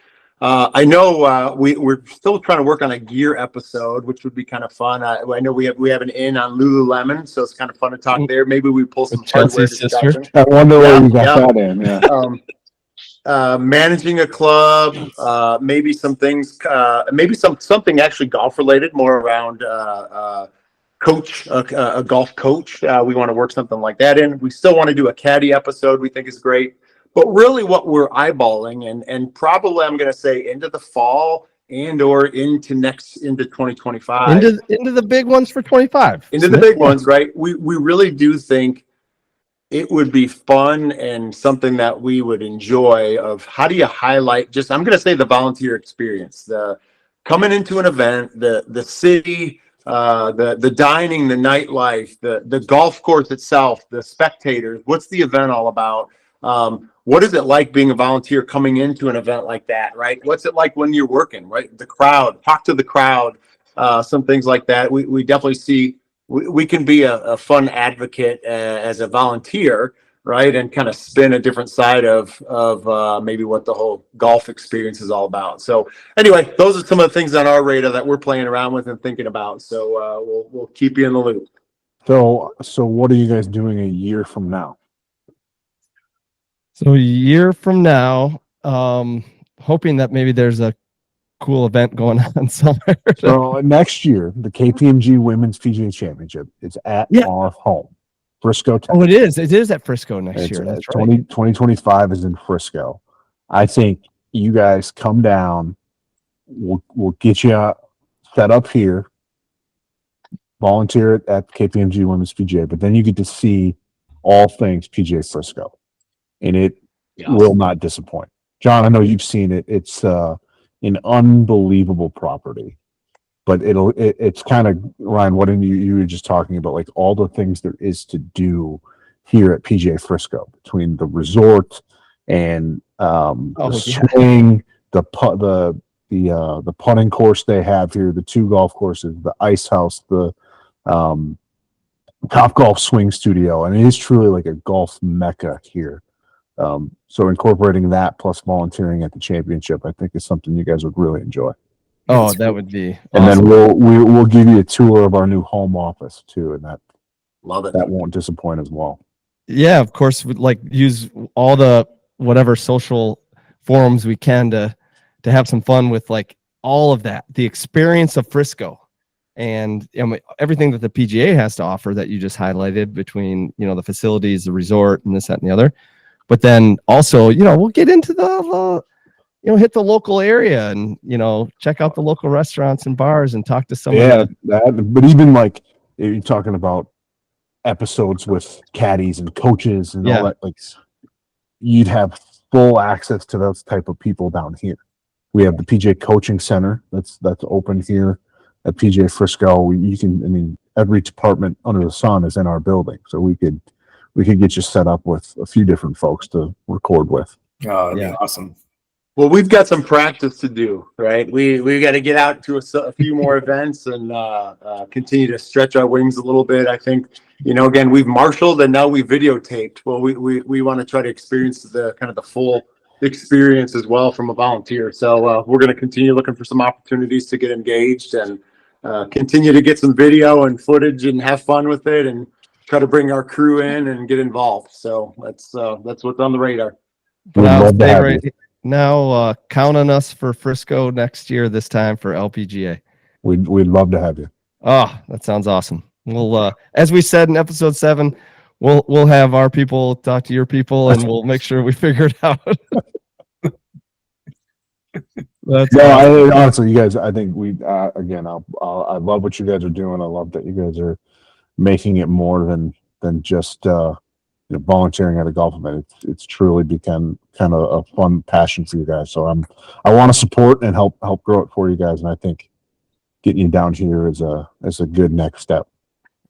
I know we're still trying to work on a gear episode, which would be kind of fun. I know we have an in on Lululemon, so it's kind of fun to talk there. Maybe we pull some hardware discussion. I wonder where you got that in. Yeah. Managing a club, maybe some things, maybe something actually golf related, more around coach, a golf coach. We want to work something like that in. We still want to do a caddy episode. We think is great. But really what we're eyeballing and probably I'm going to say into the fall and or into 2025. Into the big ones for 25. Into the big ones, right? We really do think it would be fun and something that we would enjoy of how do you highlight just, I'm going to say the volunteer experience, the coming into an event, the city, the dining, the nightlife, the golf course itself, the spectators, what's the event all about? What is it like being a volunteer coming into an event like that, right? What's it like when you're working, right? The crowd, talk to the crowd, some things like that. We definitely see we can be a fun advocate as a volunteer, right? And kind of spin a different side of maybe what the whole golf experience is all about. So anyway, those are some of the things on our radar that we're playing around with and thinking about. So we'll keep you in the loop. So what are you guys doing a year from now? So a year from now, hoping that maybe there's a cool event going on somewhere. So next year, the KPMG Women's PGA Championship is at our home, Frisco, Texas. Oh, it is. It is at Frisco next year. That's right. 2025 is in Frisco. I think you guys come down. We'll get you set up here, volunteer at KPMG Women's PGA, but then you get to see all things PGA Frisco. And it will not disappoint. John, I know you've seen it. It's an unbelievable property, but it's kind of, Ryan, what you were just talking about, like all the things there is to do here at PGA Frisco between the resort and the swing, the putting course they have here, the 2 golf courses, the ice house, the Top Golf Swing Studio, and it is truly like a golf mecca here. So incorporating that plus volunteering at the championship, I think is something you guys would really enjoy. Oh, that would be and awesome. Then we'll give you a tour of our new home office too, and that won't disappoint as well. Yeah, of course, we'd like use all the whatever social forums we can to have some fun with like all of that, the experience of Frisco, and everything that the PGA has to offer that you just highlighted between the facilities, the resort, and this, that, and the other. But then also, we'll get into the hit the local area and check out the local restaurants and bars and talk to someone. But even like you're talking about episodes with caddies and coaches and all that, like you'd have full access to those type of people down here. We have the PGA Coaching Center that's open here at PGA Frisco. Every department under the sun is in our building, so we could get you set up with a few different folks to record with. Oh, that'd be awesome. Well, we've got some practice to do, right? We got to get out to a few more events and continue to stretch our wings a little bit. I think, again, we've marshaled and now we videotaped. Well, we want to try to experience the kind of the full experience as well from a volunteer. So we're going to continue looking for some opportunities to get engaged and continue to get some video and footage and have fun with it and try to bring our crew in and get involved. So that's what's on the radar. But I'll stay right now. Count on us for Frisco next year. This time for LPGA. We'd love to have you. Oh, that sounds awesome. We'll, as we said in episode 7, we'll have our people talk to your people, and we'll make sure we figure it out. Honestly, you guys, I think I love what you guys are doing. I love that you guys are making it more than just volunteering at a golf event. It's truly become kind of a fun passion for you guys. So I want to support and help grow it for you guys. And I think getting you down here is a good next step.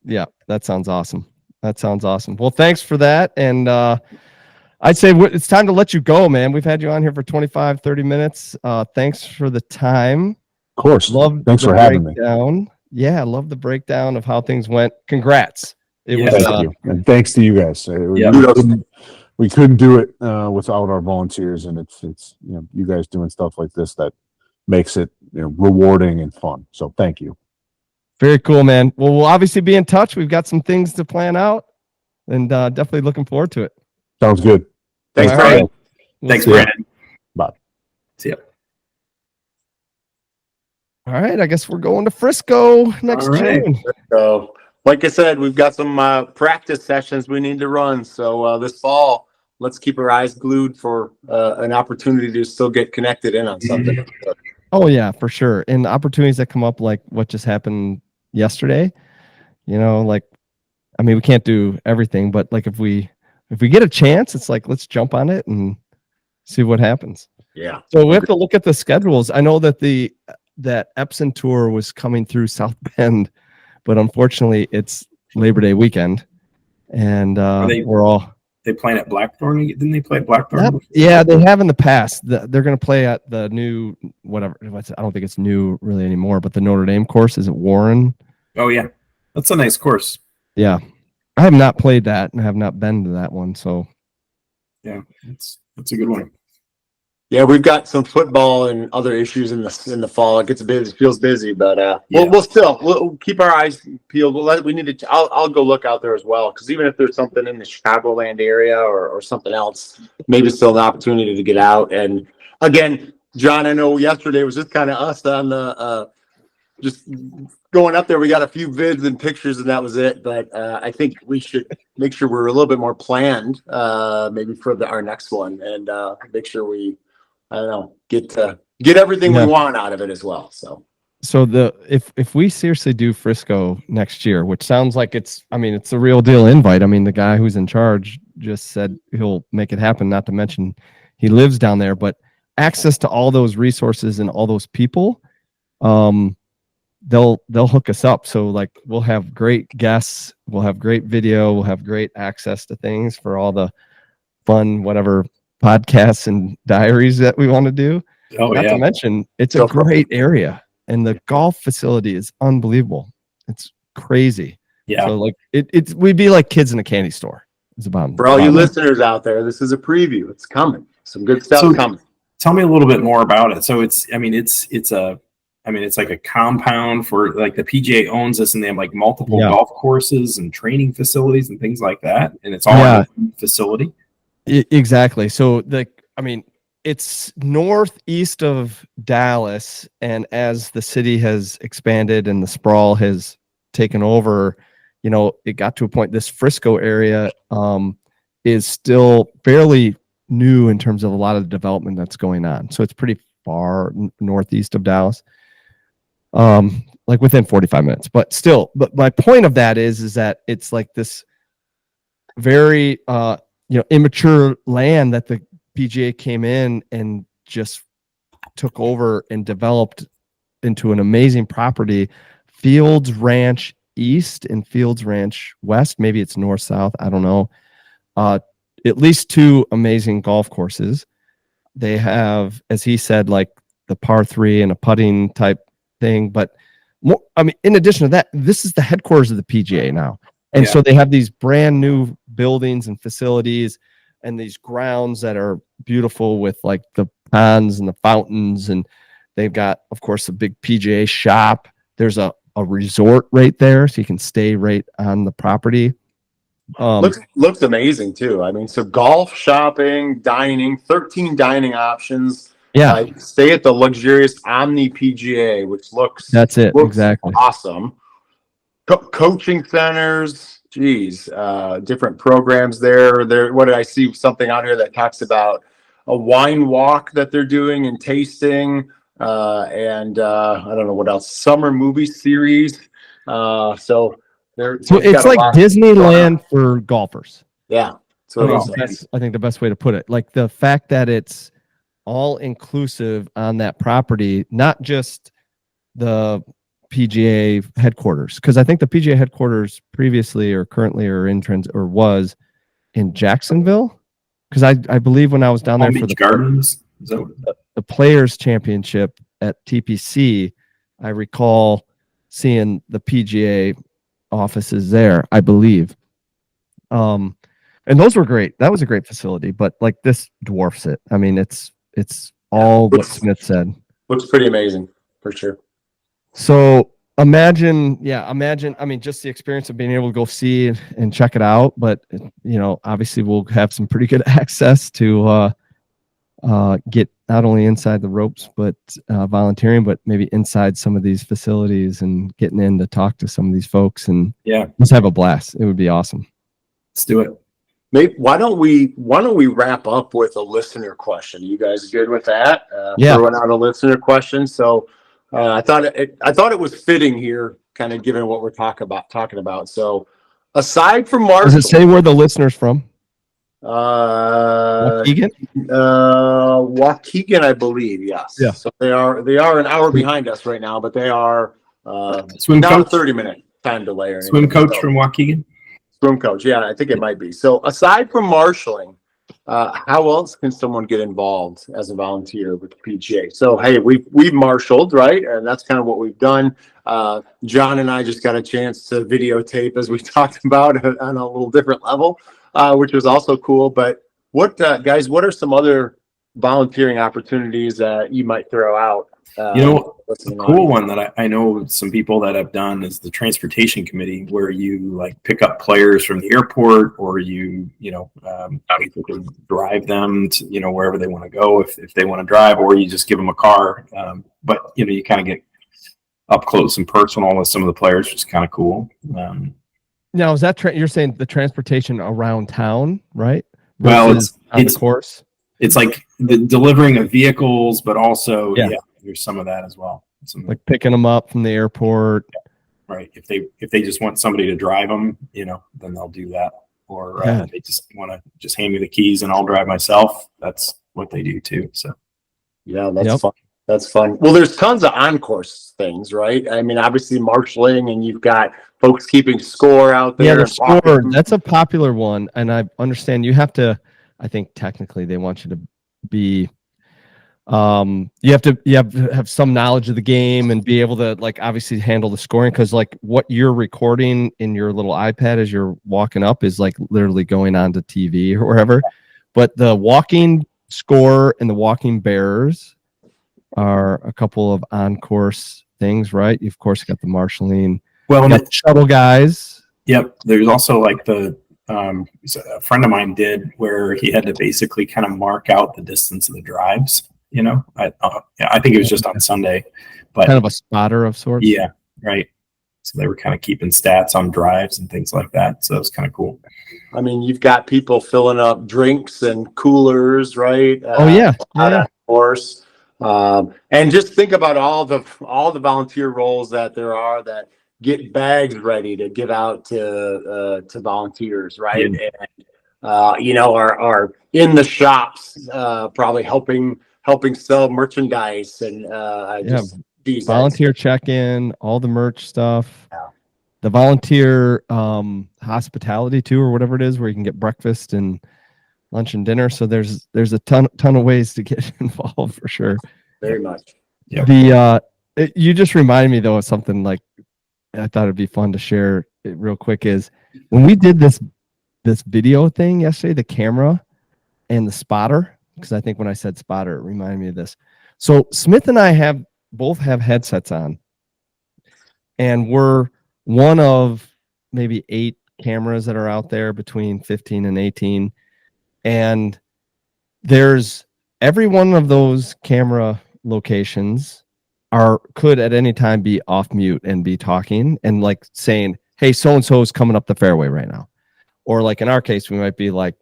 Yeah, that sounds awesome. That sounds awesome. Well, thanks for that. And I'd say it's time to let you go, man. We've had you on here for 25, 30 minutes. Thanks for the time. Of course. Thanks for having me. Yeah, I love the breakdown of how things went. Congrats. Thank you. And thanks to you guys. We couldn't do it without our volunteers, and it's you guys doing stuff like this that makes it rewarding and fun. So thank you. Very cool, man. Well, we'll obviously be in touch. We've got some things to plan out, and definitely looking forward to it. Sounds good. Thanks, Brandon. Thanks, Brandon. Bye. See ya. All right, I guess we're going to Frisco next June. So, like I said, we've got some practice sessions we need to run. So this fall, let's keep our eyes glued for an opportunity to still get connected in on something. Oh yeah, for sure. And opportunities that come up, like what just happened yesterday. We can't do everything, but like if we get a chance, it's like let's jump on it and see what happens. Yeah. So we have to look at the schedules. I know that that Epson tour was coming through South Bend, but unfortunately it's Labor Day weekend, and they playing at Blackthorn. Didn't they play at Blackthorn? Yeah, they have in the past. They're going to play at the new whatever. I don't think it's new really anymore, but the Notre Dame course is at Warren. Oh yeah, that's a nice course. Yeah, I have not played that and I have not been to that one. So yeah, that's a good one. Yeah, we've got some football and other issues in the fall. It gets busy, feels busy, but we'll keep our eyes peeled. I'll go look out there as well, because even if there's something in the Chicagoland area or something else, maybe still an opportunity to get out. And again, John, I know yesterday was just kind of us on the just going up there. We got a few vids and pictures, and that was it. But I think we should make sure we're a little bit more planned, maybe for our next one, and make sure we. I don't know, get everything we want out of it as well. So if we seriously do Frisco next year, which sounds like it's a real deal invite. I mean, the guy who's in charge just said he'll make it happen, not to mention he lives down there, but access to all those resources and all those people, they'll hook us up. So like we'll have great guests, we'll have great video, we'll have great access to things for all the fun, whatever podcasts and diaries that we want to do. Not to mention it's a great area, and the golf facility is unbelievable. It's crazy. Yeah. So like we'd be like kids in a candy store. It's about for all you listeners out there, this is a preview. It's coming. Some good stuff coming. Tell me a little bit more about it. So it's like a compound for like the PGA owns this, and they have like multiple golf courses and training facilities and things like that. And it's all in one facility. Exactly. So it's northeast of Dallas, and as the city has expanded and the sprawl has taken over, it got to a point. This Frisco area is still fairly new in terms of a lot of the development that's going on. So it's pretty far northeast of Dallas, like within 45 minutes. But still, but my point of that is that it's like this very immature land that the PGA came in and just took over and developed into an amazing property. Fields Ranch East and Fields Ranch West, maybe it's north south, I don't know. At least two amazing golf courses. They have, as he said, like the par 3 and a putting type thing. But more, in addition to that, this is the headquarters of the PGA now. And so they have these brand new buildings and facilities and these grounds that are beautiful with like the ponds and the fountains. And they've got, of course, a big PGA shop. There's a resort right there, so you can stay right on the property. Looks amazing too. So golf, shopping, dining, 13 dining options. Yeah. Stay at the luxurious Omni PGA, which looks exactly awesome. Coaching centers, different programs there. What did I see? Something out here that talks about a wine walk that they're doing and tasting, and I don't know what else. Summer movie series. So it's like Disneyland for golfers. Yeah, that's I think the best way to put it. Like the fact that it's all inclusive on that property, not just the PGA headquarters, because I think the PGA headquarters previously or currently or was in Jacksonville, because I believe when I was down there for the Gardens, the Players Championship at TPC, I recall seeing the PGA offices there, I believe. And those were great. That was a great facility, but like this dwarfs it. I mean, it's all what Smith said. Looks pretty amazing for sure. So imagine, I mean, just the experience of being able to go see and check it out. But, obviously we'll have some pretty good access to get not only inside the ropes, but volunteering, but maybe inside some of these facilities and getting in to talk to some of these folks and just have a blast. It would be awesome. Let's do it. Maybe why don't we wrap up with a listener question? You guys good with that? Throwing out a listener question. So I thought it was fitting here, kind of given what we're talking about. So aside from Marshall, does it say where the listener's from? Waukegan, I believe. Yes. Yeah. So they are an hour behind us right now, but they are swim not coach? a 30-minute time delay. Or Swim coach so. from Waukegan. Swim coach, yeah, I think it might be. So aside from marshaling, how else can someone get involved as a volunteer with the PGA? So hey, we've marshaled, right? And that's kind of what we've done. John and I just got a chance to videotape, as we talked about, on a little different level, which was also cool. But what guys, what are some other volunteering opportunities that you might throw out? A cool one that I know some people that have done is the transportation committee, where you like pick up players from the airport, or you basically drive them to wherever they want to go if they want to drive, or you just give them a car. But you kind of get up close and personal with some of the players, which is kind of cool. Now, is that you're saying the transportation around town, right? Well, it's on the course. It's like the delivering of vehicles, but also there's some of that as well. Like picking them up from the airport. Right. If they just want somebody to drive them, then they'll do that. Or they just want to just hand me the keys and I'll drive myself. That's what they do too. So yeah, that's fun. That's fun. Well, there's tons of on-course things, right? I mean, obviously marshaling, and you've got folks keeping score out there. Yeah, the score, that's a popular one. And I understand you have to, I think technically they want you to be you have to have some knowledge of the game and be able to obviously handle the scoring, because what you're recording in your little iPad as you're walking up is literally going on to TV or wherever. But the walking score and the walking bearers are a couple of on-course things, right? You of course got the marshalling. Well, the shuttle guys. Yep. There's also a friend of mine did where he had to basically kind of mark out the distance of the drives. I think it was just on Sunday, but kind of a spotter of sorts. Yeah, right. So they were kind of keeping stats on drives and things like that. So it was kind of cool. I mean, you've got people filling up drinks and coolers, right? Of course. And just think about all the volunteer roles that there are that get bags ready to give out to volunteers, right? Yeah. And are in the shops, probably helping sell merchandise and these volunteer check-in, all the merch stuff, the volunteer hospitality too, or whatever it is, where you can get breakfast and lunch and dinner. So there's a ton of ways to get involved for sure. Very much. Yeah. You just reminded me though of something I thought it'd be fun to share it real quick, is when we did this video thing yesterday, the camera and the spotter, because I think when I said spotter, it reminded me of this. So Smith and I both have headsets on, and we're one of maybe 8 cameras that are out there, between 15 and 18. And there's every one of those camera locations could at any time be off mute and be talking and saying, hey, so-and-so is coming up the fairway right now. Or in our case, we might be like,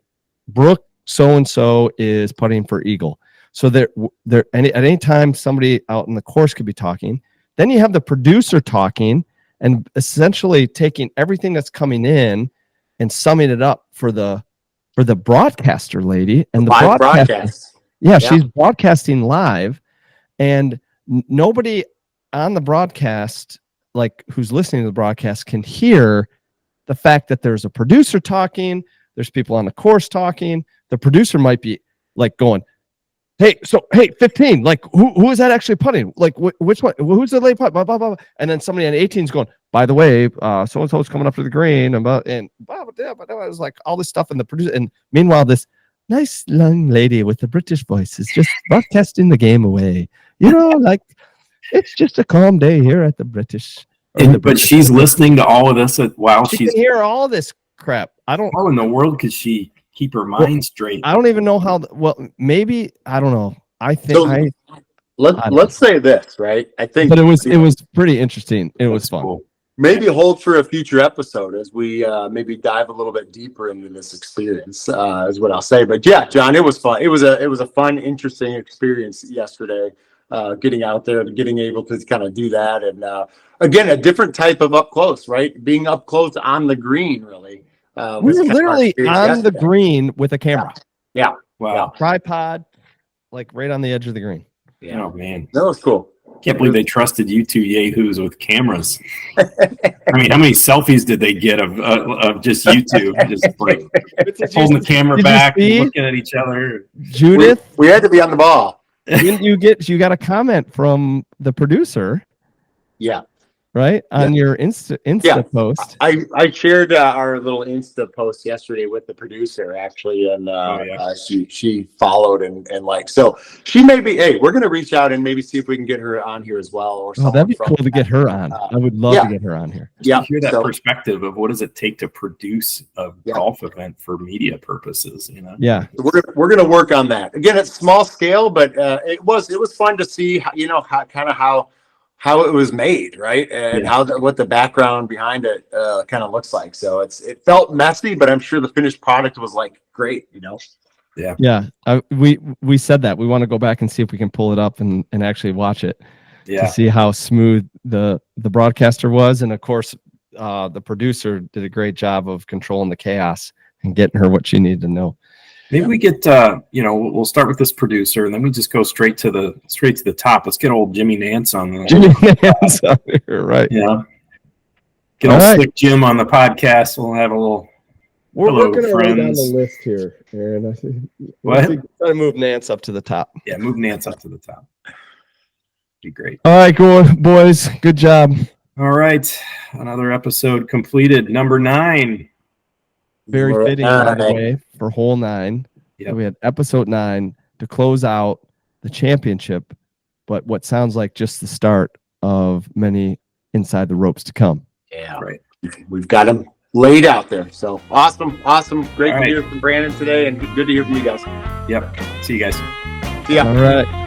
Brooke so-and-so is putting for eagle. So at any time somebody out in the course could be talking. Then you have the producer talking and essentially taking everything that's coming in and summing it up for the broadcaster lady. And the live broadcast. Yeah, she's broadcasting live, and nobody on the broadcast like who's listening to the broadcast can hear the fact that there's a producer talking, there's people on the course talking. The producer might be like going, hey, 15, like who is that actually putting? Like which one? Who's the late putt? Blah, blah, blah. And then somebody on 18 is going, by the way, so and so is coming up to the green, and blah, blah, blah, blah. It was like all this stuff, and the producer, and meanwhile, this nice young lady with the British voice is just broadcasting the game away. You know, like it's just a calm day here at the British. But she's listening to all of this while she she's can hear all this crap. I don't. How in the world could she keep her mind straight? I don't even know how. Well, maybe I don't know. I think so let's say this, right? I think, but it was pretty interesting. It was fun. Cool. Maybe hold for a future episode as we maybe dive a little bit deeper into this experience. Is what I'll say. But yeah, John, it was fun. It was a fun, interesting experience yesterday. Getting out there and getting able to kind of do that, and again, a different type of up close, right? Being up close on the green, really. We were literally on the green with a camera. Yeah. Wow. Tripod, like right on the edge of the green. Yeah. Oh man, that was cool. Can't believe they trusted you two yahoos with cameras. I mean, how many selfies did they get of just you two, just like holding the camera back, looking at each other? Judith, we had to be on the ball. Didn't you got a comment from the producer? Yeah. Right on your Insta post. I shared our little Insta post yesterday with the producer actually, and she followed and liked. So she may be. Hey, we're gonna reach out and maybe see if we can get her on here as well. Or that'd be cool to get her on. I would love to get her on here. Yeah, hear that perspective of what does it take to produce a golf event for media purposes. You know. Yeah. So we're gonna work on that. Again, it's small scale, but it was fun to see. How it was made, right, and what the background behind it kind of looks like. So it felt messy, but I'm sure the finished product was like great, you know. Yeah. We said that we want to go back and see if we can pull it up and actually watch it. Yeah. To see how smooth the broadcaster was, and of course, the producer did a great job of controlling the chaos and getting her what she needed to know. Maybe we get, we'll start with this producer, and then we just go straight to the top. Let's get old Jimmy Nance on the Jimmy Nance on here, right? Yeah. Get old Slick Jim on the podcast. We'll have a little. We're working our way down the list here, Aaron. What? Try to move Nance up to the top. Yeah, move Nance up to the top. Be great. All right, go boys. Good job. All right, another episode completed. Number 9. Very fitting, by the way, for hole 9. Yep. So we had episode 9 to close out the championship, but what sounds like just the start of many inside the ropes to come. Yeah, right. We've got them laid out there. So awesome. Great to hear from Brandon today, and good to hear from you guys. Yep. See you guys. See ya. All right.